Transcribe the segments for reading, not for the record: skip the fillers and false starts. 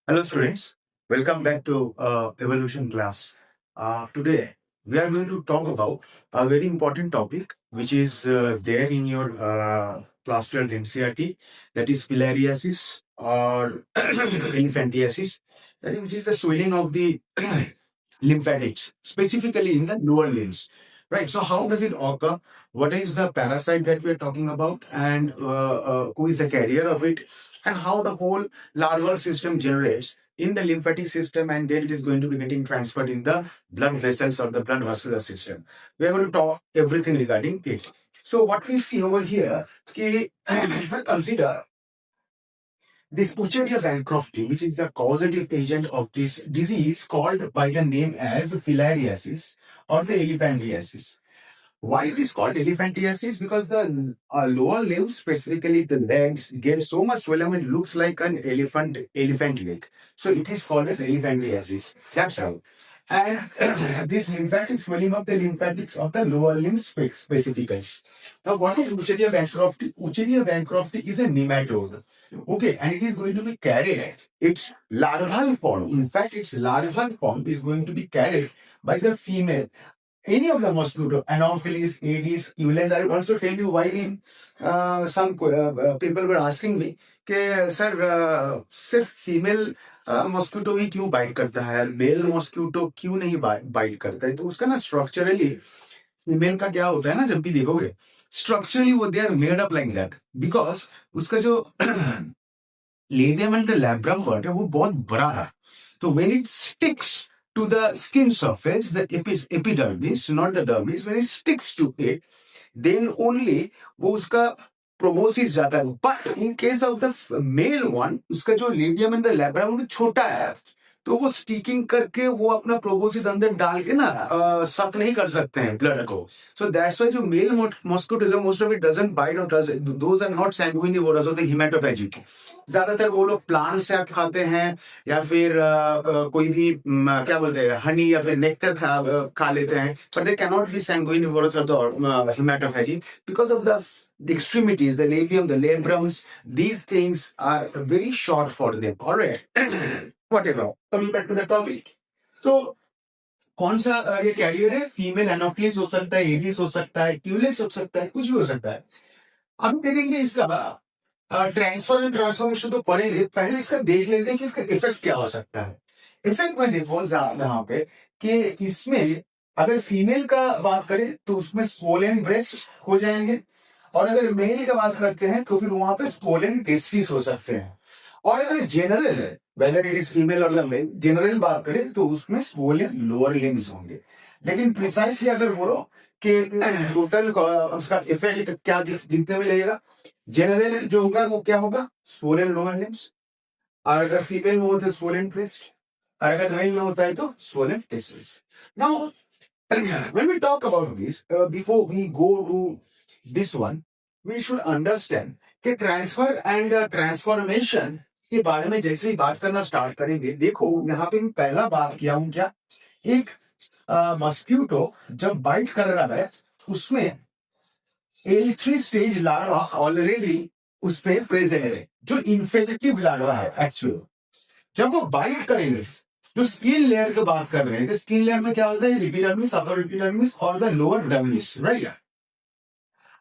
Hello, students. Welcome back to Evolution class. Today, we are going to talk about a very important topic, which is there in your class 12 NCERT, that is filariasis or elephantiasis, which is the swelling of the lymphatics, specifically in the lower limbs. Right. So, how does it occur? What is the parasite that we are talking about, and who is the carrier of it, and how the whole larval system generates in the lymphatic system, and then it is going to be getting transferred in the blood vessels or the blood vascular system. We are going to talk everything regarding it. So, what we see over here, if I consider this Ucheria bancrofti, which is the causative agent of this disease called by the name as filariasis or the elephantiasis. Why it is called elephantiasis? Because the lower limbs, specifically the legs, get so much swelling it looks like an elephant leg. So it is called as elephantiasis. That's how. And this lymphatic swelling of the lymphatics of the lower limbs specifically. Now, what is Ucheria bancrofti? Ucheria bancrofti is a nematode. Okay, and it is going to be carried. Its larval form, in fact, its larval form is going to be carried by the female. Any of the mosquito, Anopheles, Aedes, Culex. I will also tell you why in some people were asking me कि sir सिर्फ female mosquito ही क्यों bite करता है, mail mosquito क्यों नहीं bite करता है? तो उसका ना स्ट्रक्चरली फीमेल का क्या होता है ना, जब भी देखोगे स्ट्रक्चरली वो they are made up like that, because उसका जो labium and the labrum word है वो बहुत बड़ा है. तो when it sticks to the skin surface, the epidermis, not the dermis, when it sticks to it, then only वो उसका proboscis जाता है. But in case of the male one, उसका जो labium and the labrum वो छोटा है, तो वो स्टिकिंग करके वो अपना प्रोबोसिस अंदर डाल के ना सक नहीं कर सकते हैं ब्लड को. सो दैट्स व्हाई जो male mosquito most of it doesn't bite और दोस आर नॉट सैंग्विनिवोरस और द हेमेटोफेजिक. ज्यादातर वो लोग प्लांट से आप खाते हैं या फिर कोई भी क्या बोलते हैं हनी या फिर नेक्टर खा लेते हैं, but they can not be sanguinivorous और the haematophagic because of the extremities, the labium, the labrums, these things are very short for them. All right. Whatever. Coming back to the topic. So, कौन सा ये career है? Female Anopheles हो सकता है, Aedes हो सकता है, क्यूलेक्स हो सकता है, कुछ भी हो सकता है. अब देखेंगे इसका ट्रांसफर एंड ट्रांसफॉर्मेशन तो पढ़ेंगे, पहले इसका देख लेते हैं कि इसका इफेक्ट क्या हो सकता है. इफेक्ट में देखो यहाँ पे कि इसमें अगर फीमेल का बात करें तो उसमें स्वोलन ब्रेस्ट हो जाएंगे, और अगर मेल की बात करते हैं तो फिर वहां पे स्वोलन टेस्टिस हो सकते हैं. और अगर जनरल है, वेदर इट इज फीमेल और मेल, जनरल बात करें तो उसमें स्वोलन लोअर लिम्स होंगे. लेकिन प्रिसाइसली अगर बोलो कि टोटल उसका इफेक्ट क्या दिखने में लगेगा, जनरल जो होगा वो क्या होगा? Swollen lower limbs. और अगर फीमेल में होता है स्वोलन ब्रेस्ट, और अगर मेल में होता है तो swollen testis. Now when we talk about this, before we go to this one, we should understand कि ट्रांसफर एंड ट्रांसफॉर्मेशन के बारे में जैसे ही बात करना स्टार्ट करेंगे, देखो यहाँ पे मैं पहला बात किया हूं क्या, एक मस्क्यूटो जब बाइट कर रहा है उसमें L3 स्टेज लार्वा ऑलरेडी उसमें प्रेजेंट है, जो इन्फेक्टिव लार्वा है. एक्चुअली जब वो बाइट करेंगे जो स्किन लेयर की बात कर रहे हैं, तो स्किन लेयर में क्या होता है? एपिडर्मिस, अपर एपिडर्मिस और द लोअर डर्मिस, राइट.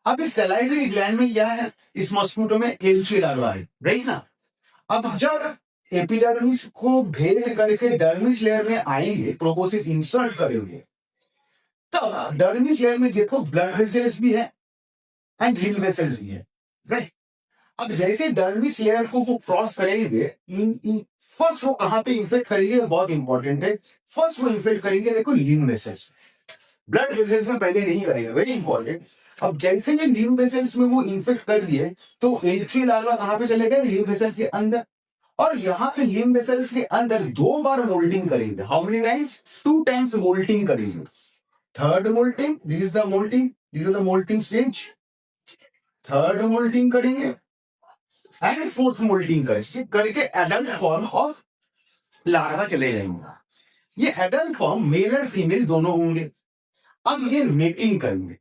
अब इस सलाइवरी ग्लैंड में क्या है? इस मॉस्किटो में L3 लार्वा है, राइट ना. अब जब एपिडर्मिस को भेद करके डर्मिस लेयर में आएंगे, प्रोबोसिस इंसर्ट करेंगे, तब डर्मिस लेयर में देखो ब्लड वेसल्स भी है एंड लिम्फ वेसल्स भी है, राइट. अब जैसे डर्मिस लेयर को वो क्रॉस करेंगे, फर्स्ट वो कहां पे इन्फेक्ट करेंगे, बहुत इंपॉर्टेंट है. फर्स्ट वो इन्फेक्ट करेंगे देखो लिम्फ वेसल्स, ब्लड वेसल्स में पहले नहीं करेंगे, वेरी इंपॉर्टेंट. अब जैसे ये लिम्फ वेसल्स में वो इन्फेक्ट कर दिए तो L3 लार्वा कहां पे चले गए? लिम्फ वेसल के अंदर. और यहाँ पे लिम्फ वेसल्स के अंदर 2 बार मोल्टिंग करेंगे. How many times? 2 times moulting करेंगे. Third moulting, this is the moulting, this is the moulting stage. Third moulting करेंगे एंड फोर्थ मोल्टिंग करेंगे, करके एडल्ट फॉर्म ऑफ लार्वा चले जाएंगे. ये एडल्ट फॉर्म मेल और फीमेल दोनों होंगे. अब ये मेटिंग करेंगे.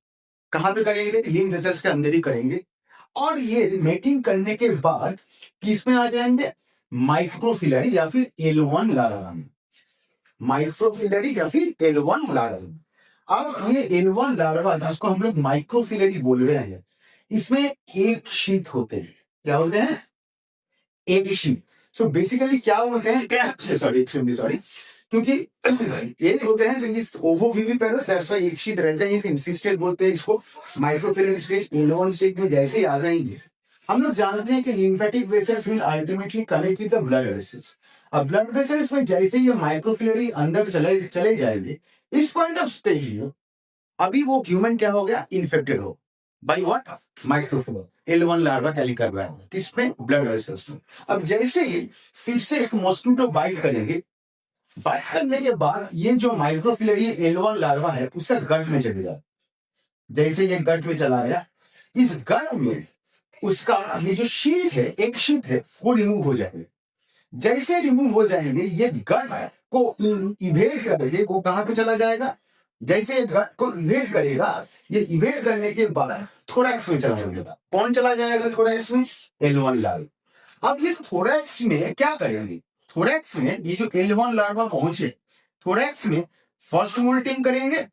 कहां पे करेंगे? लिम्फ वेसल्स के अंदर ही करेंगे. और ये मेटिंग करने के बाद किस में आ जाएंगे? माइक्रोफिलरी या फिर L1 लार्वा, माइक्रोफिलरी या फिर L1 लार्वा। अब ये L1 लार्वा जिसको हम लोग माइक्रोफिलरी बोल रहे हैं, इसमें एक शीट होते हैं। क्या होते हैं? एक शीट। सो बेसिकली क्या होते हैं, सॉरी क्योंकि ये होते हैं तो इस ओवोविविपेरस दैट्स व्हाई एक शीट रहता है, इंसिस्टेड बोलते हैं इसको। माइक्रोफिलरी स्टेज, L1 स्टेज में जैसे ही आ जाएंगे, हम लोग जानते हैं कि lymphatic vessels will ultimately connect with the blood vessels. अब ब्लड वेसल्स में जैसे ही ये माइक्रोफिलरी अंदर चले जाएंगे, इस पॉइंट ऑफ स्टेज अभी वो ह्यूमन क्या हो गया? इन्फेक्टेड हो by what? Microfilariae L1 larva carry कर रहा है किसमें? ब्लड वेसल्स में। अब जैसे ही फिर से एक मॉस्किटो बाइट करेंगे, बाइट करने के बाद ये जो माइक्रोफिलरी L1 लार्वा है उसका गट में चलेगा। जैसे ये गट में चला गया, इस गट में उसका ये जो शीट है, एक शीट है, वो रिमूव हो जाएंगे। जैसे रिमूव हो जाएंगे, ये गट को इवेट करेंगे, वो कहां पे चला जाएगा? जैसे ये गट को इवेट करेगा, ये इवेट करने के बाद थोरैक्स में चला जाएगा। कौन चला जाएगा थोरैक्स में? L1 larva. अब ये थोरैक्स में क्या करेंगे? थोरैक्स में ये जो L1 लार्वा पहुंचे, थोरैक्स में फर्स्ट मोल्टिंग करेंगे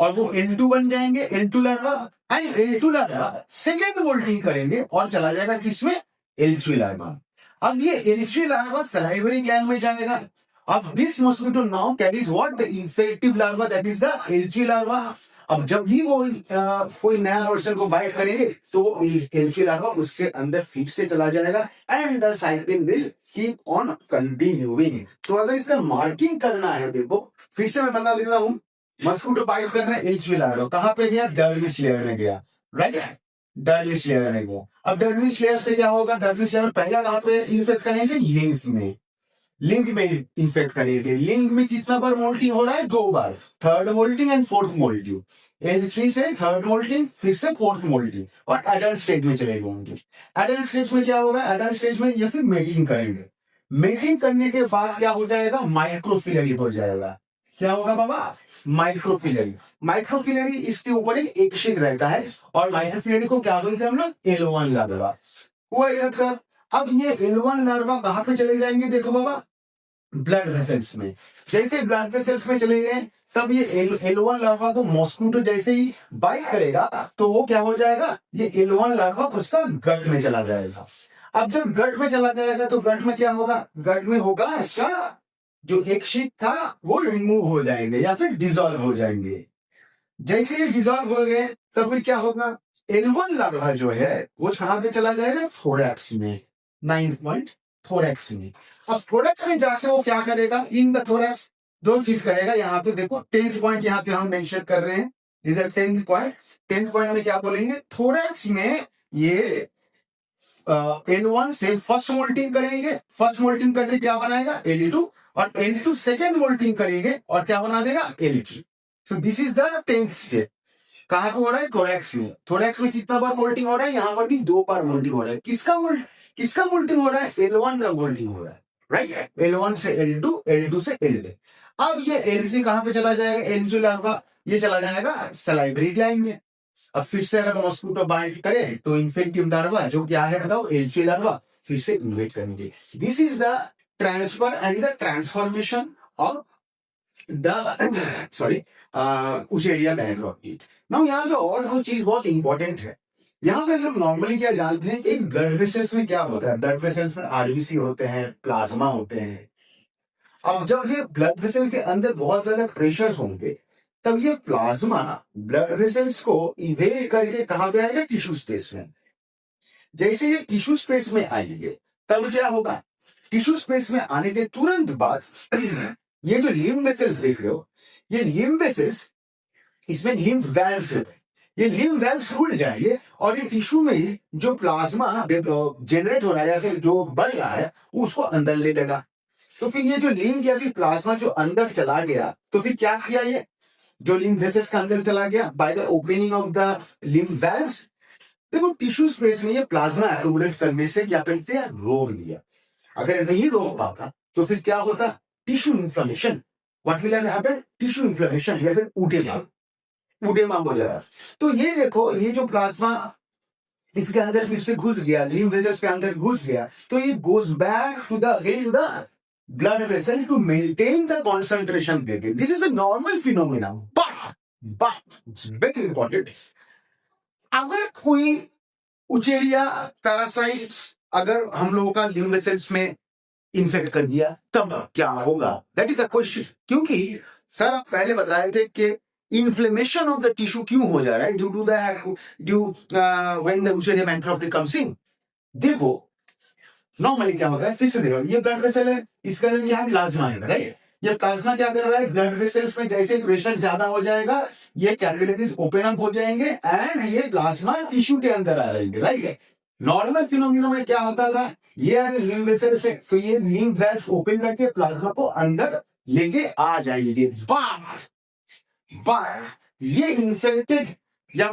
और वो L2 बन जाएंगे, L2 larva. And L2 larva second molting करेंगे और चला जाएगा किसमें? L3 larva. अब ये L3 लार्वा सलाइवरी ग्लैंड में जाएगा। अब this mosquito now carries what? The infective larva, that is the L3 larva. अब जब भी वो कोई नया वर्जन को बाइट करेंगे तो L3 लार्वा उसके अंदर फिर से चला जाएगा and the cycle will keep on continuing. तो अगर इसका मार्किंग करना है, देखो फिर से मैं बता देता हूं, मस्किटो बाइट कर रहे हैं L3 लार्वा, कहां पे गया? डर्मिस लेयर में गया, राइट? डर्मिस लेयर में गया। अब डर्मिस लेयर से क्या होगा? डर्मिस लेयर पहला कहां पे इन्फेक्ट करेंगे? लिंफ में, लिंग में इन्फेक्ट करेंगे। लिंग में कितना बार मोल्टिंग हो रहा है? 2 बार, third moulting and fourth moulting. L3 से थर्ड मोल्टिंग, फिर से फोर्थ मोल्टिंग, और एडल्ट स्टेज में चले जाएंगे। एडल्ट स्टेज में क्या होगा? एडल्ट स्टेज में या फिर मेटिंग करेंगे। मेटिंग करने के बाद क्या हो जाएगा? माइक्रोफिलरी हो जाएगा। क्या होगा बाबा? माइक्रोफिलरी। माइक्रोफिलरी इसके ऊपर एक शीट रहता है और माइक्रोफिलरी को क्या बोलते हैं हम लोग? L1 larva. हुआ इधर। अब ये L1 लार्वा कहां पे चले जाएंगे? देखो बाबा, ब्लड वेसल्स में। जैसे ब्लड वेसल्स में चले गए, तब ये L1 लार्वा को मॉस्किटो जैसे ही बाइट करेगा तो वो क्या हो जाएगा? ये L1 लार्वा उसका गट में चला जाएगा। अब जब गट में चला जाएगा तो गट में क्या होगा? गट में होगा इसका जो एक शीट था वो रिमूव हो जाएंगे या फिर डिसॉल्व हो जाएंगे। जैसे ही डिसॉल्व हो गए तो फिर क्या होगा? L1 लार्वा जो है वो कहां पे चला जाएगा? थोरैक्स में, 9th पॉइंट, थोरैक्स में। अब थोरैक्स में जाके वो क्या करेगा? इन द थोरैक्स 2 चीज करेगा। यहाँ पे देखो 10th पॉइंट यहाँ पे हम मेंशन कर रहे हैं, this is 10th point. 10th point में क्या बोलेंगे? थोरैक्स में ये L1 से फर्स्ट मोल्टिंग करेंगे। फर्स्ट मोल्टिंग करके क्या बनाएगा? L2, और L2 सेकेंड मोल्टिंग करेंगे और क्या बना देगा? L3। So this is the 10th step. कहां पे हो रहा है? थोरैक्स में। थोरैक्स में कितना बार मोल्टिंग हो रहा है? यहाँ पर भी 2 बार मोल्टिंग हो रहा है। किसका मोल्टिंग हो रहा है? L1 का मोल्टिंग हो रहा है, राइट? L1 से L2, L2 से L3। अब ये L3 कहां पे चला जाएगा? L3 लार्वा ये चला जाएगा सलाइवरी ग्लैंड में। अब फिर से अगर मॉस्किटो बाइट करे तो इन्फेक्टिव लार्वा जो क्या है बताओ? L3 लार्वा फिर से इन्वेट करेंगे। This is the transfer and the transformation of उस एरिया डायग्राम। नाउ यहाँ पे और वो चीज बहुत इंपॉर्टेंट है। यहाँ पे लोग नॉर्मली क्या जानते हैं कि ब्लड वेसल्स में क्या होता है? ब्लड वेसल्स में आरबीसी होते हैं, प्लाज्मा होते हैं। अब जब ये ब्लड वेसल के अंदर बहुत ज्यादा प्रेशर होंगे तब ये प्लाज्मा ब्लड वेसल्स को इवेट करके कहां पे आएगा? टिश्यू स्पेस में। जैसे ये टिश्यू स्पेस में आएंगे तब क्या होगा? टिश्यू स्पेस में आने के तुरंत बाद ये जो लिम्फ वेसल्स देख रहे हो, ये लिम्फ वेसल्स, इसमें लिम्फ वेल्व्स है, ये लिम्फ वेल्व्स खुल जाएंगे और ये टिश्यू में जो प्लाज्मा जनरेट हो रहा है या फिर जो बन रहा है उसको अंदर ले लेगा। तो फिर ये जो लिम्फ या फिर प्लाज्मा जो अंदर चला गया, तो फिर क्या किया? ये जो लिम्फ वेसल्स का अंदर चला गया by the opening of the lymph valves. देखो टिश्यू स्पेस में ये प्लाज्मा एक्यूमुलेट करने से क्या करते हैं? रोक दिया। अगर नहीं रोक पाता तो फिर क्या होता? Tissue inflammation. What will happen? Tissue inflammation या फिर उडेमा हो जाएगा। तो ये देखो, ये जो प्लाज्मा इसके अंदर फिर से घुस गया, लिम्फ वेसल्स के अंदर घुस गया, तो ये goes back to the again the blood vessel to maintain the concentration gradient. This is a normal phenomenon, but it's very important. अगर कोई उचेरिया पैरासाइट्स अगर हम लोगों का लिम्फ वेसल्स में इन्फेक्ट कर दिया तब क्या होगा, दैट इज अ क्वेश्चन. क्योंकि सर आप पहले बताए थे कि इन्फ्लेमेशन ऑफ द टिश्यू क्यों हो जा रहा है, due to when the Wuchereria bancrofti comes in. देखो नॉर्मली क्या होता है, फिर से देखो ये ब्लड वेसल है, इसका यहाँ प्लाज्मा है, राइट. ये प्लाज्मा क्या कर रहा है, ब्लड वेसल्स में जैसे प्रेशर ज्यादा हो जाएगा ये कैपिलरीज ओपन अप हो जाएंगे एंड ये प्लाज्मा टिश्यू के अंदर आ जाएंगे, राइट. नॉर्मल फिनोमिना में क्या होता था, ये अगर लिम्फ वेसल से तो ये लिम्फ वेल्स ओपन करके प्लाज्मा को अंदर लेके आ जाएंगे. बट ये इन्फेक्टेड या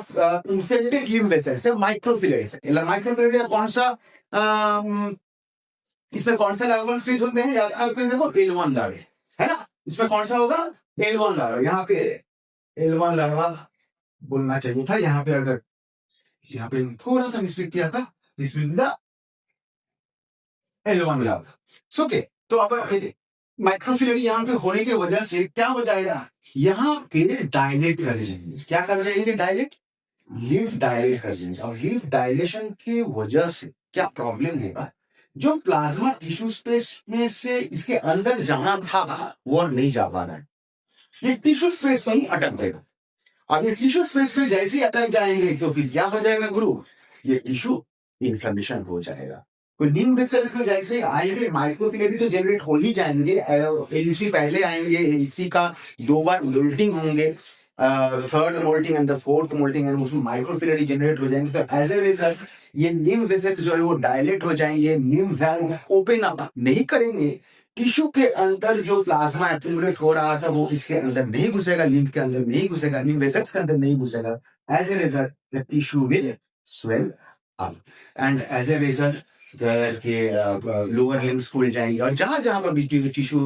इन्फेक्टेड लिम्फ वेसल से माइक्रोफिलरी कौन सा इसमें कौन सा लार्वल स्टेज होते हैं, याद देखो L1 लार्वा है ना, इसमें कौन सा होगा L1 लार्वा. यहाँ पे L1 लार्वा बोलना चाहिए था, यहाँ पे अगर यहाँ पे थोड़ा सा मिस्टेक किया था, this will be the L1 larva. Okay, तो अब माइक्रोफिलरी यहाँ पे होने की वजह से क्या हो जाएगा, यहाँ पे डायलेट कर जाएंगे. क्या कर जाएंगे, डायलेट, लिम्फ डायलेट कर जाएंगे. और लिम्फ डायलेशन की वजह से क्या प्रॉब्लम होगा, जो प्लाज्मा टिश्यू स्पेस में से इसके अंदर जाना था वो नहीं जा पा रहा है, ये टिश्यू स्पेस में ही अटक गएगा. और ये टिश्यू स्पेस में जैसे ही अटक जाएंगे तो फिर क्या हो जाएगा गुरु, ये टिश्यू इन्फ्लेमेशन हो जाएगा. तो लिम्फ वेसल्स में जैसे आएंगे माइक्रोफिलरी तो जनरेट हो ही जाएंगे, एलसी पहले आएंगे, एलसी का 2 बार मोल्टिंग होंगे, third moulting and the fourth molting and उसमें माइक्रोफिलरी जनरेट हो जाएंगे. तो एज ए रिजल्ट ये लिम्फ वेसल्स जो है वो डायलेट हो जाएंगे, लिम्फ वैल्व ओपन अप नहीं करेंगे, टिश्यू के अंदर जो प्लाज्मा एक्यूमुलेट हो रहा था वो इसके अंदर नहीं घुसेगा, लिम्फ के अंदर नहीं घुसेगा, लिम्फ वेसल्स के अंदर नहीं घुसेगा. As a result the tissue will swell up and as a result के लोअर लिम्स फूल जाएंगे. और जहां जहां पर भी टिश्यू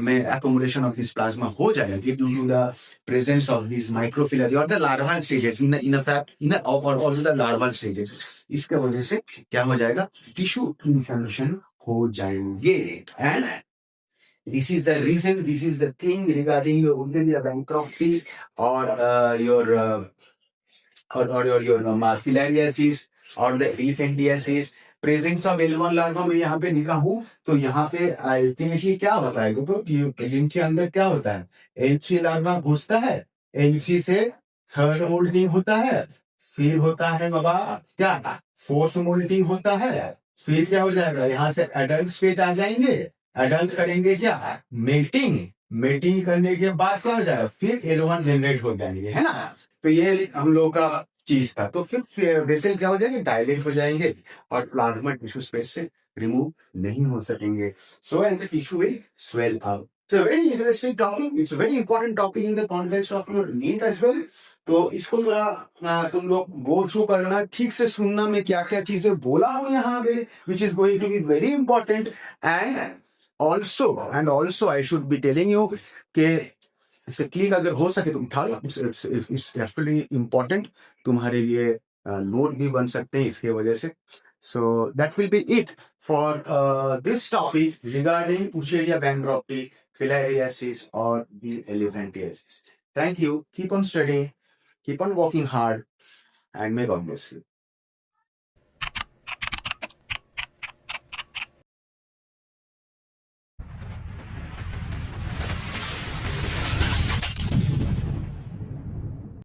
में एक्यूमुलेशन ऑफ दिस प्लाज्मा हो जाएगा due to the presence of this microfilariae और the larval stages in fact in और ऑल्सो द लार्वल स्टेजेस, इसके वजह से क्या हो जाएगा, टिश्यू इन्फ्लेमेशन हो जाएंगे. And this is the reason, this is the thing regarding your urinary bankruptcy or your filariasis or the elephantiasis. Presence of L1 larva में यहाँ पे निकाह हूँ तो यहाँ पे अल्टीमेटली क्या होता है, तो लिम्फ के अंदर क्या होता है, L3 लार्वा घुसता है, L3 से थर्ड मोल्टिंग होता है, फिर होता है बाबा क्या फोर्थ मोल्टिंग होता है, फिर क्या हो जाएगा, यहाँ से एडल्ट स्टेज आ जाएंगे, एडल्ट करेंगे क्या मेटिंग करने के बाद क्या हो जाएगा, फिर L1 जनरेट हो जाएंगे, है ना. तो ये हम लोग का चीज था. तो फिर वेसल क्या हो जाएंगे, डायलेट हो जाएंगे और प्लाज्मा टिश्यू स्पेस से रिमूव नहीं हो सकेंगे. So and the tissue will swell up. It's a very interesting topic, it's a very important topic in the context of your NEET as well. तो इसको थोड़ा तुम लोग गो थ्रू करना, ठीक से सुनना मैं क्या क्या चीजें बोला हूँ यहाँ पे, which is going to be very important. And also I should be telling you के इससे क्लिक अगर हो सके तो उठा लो, इट्स डेफिनेटली इम्पोर्टेंट, तुम्हारे लिए नोट भी बन सकते हैं इसके वजह से. So that will be it for this topic regarding उचेरिया bancrofti, filariasis or the elephantiasis. Thank you. Keep on studying, keep on working hard, and may God bless you.